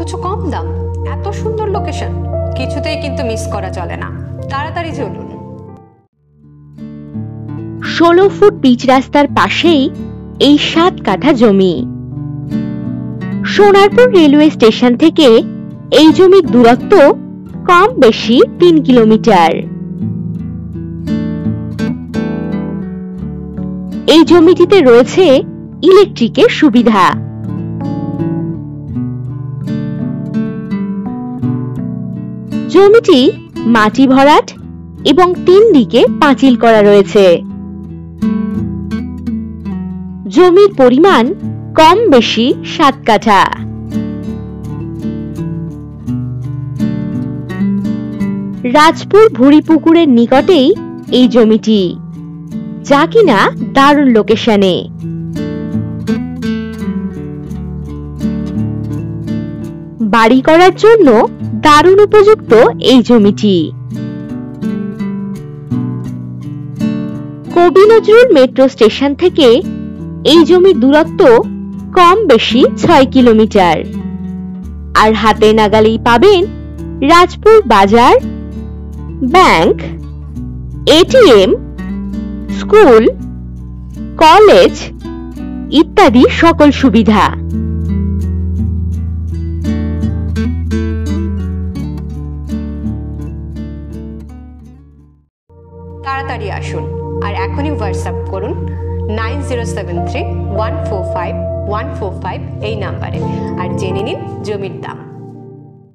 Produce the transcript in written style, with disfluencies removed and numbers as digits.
অথচ কম দাম, এত সুন্দর লোকেশন, কিছুতেই কিন্তু মিস করা চলে না। তাড়াতাড়ি চলুন। 16 ফুট পিচ রাস্তার পাশেই এই 7 কাঠা জমি। সোনারপুর রেলওয়ে স্টেশন থেকে এই জমির দূরত্ব কম বেশি 3 কিলোমিটার। এই জমিটিতে রয়েছে ইলেকট্রিকের সুবিধা। জমিটি মাটি ভরাট এবং 3 দিকে পাঁচিল করা রয়েছে। জমির পরিমাণ কম বেশি 7 কাঠা। রাজপুর ভুড়িপুকুরের নিকটেই এই জমিটি, যা কিনা দারুণ লোকেশনে। বাড়ি করার জন্য দারুণ উপযুক্ত এই জমিটি। কবি নজরুল মেট্রো স্টেশন থেকে এই জমির দূরত্ব কম বেশি 6 কিলোমিটার। আর হাতে নাগালেই পাবেন রাজপুর বাজার, ব্যাংক, এটিএম, স্কুল, কলেজ ইত্যাদি সকল সুবিধা। তাড়াতাড়ি আসুন আর এখনই হোয়াটসঅ্যাপ করুন 9073145145 এই নাম্বারে আর জেনে নিন জমির দাম।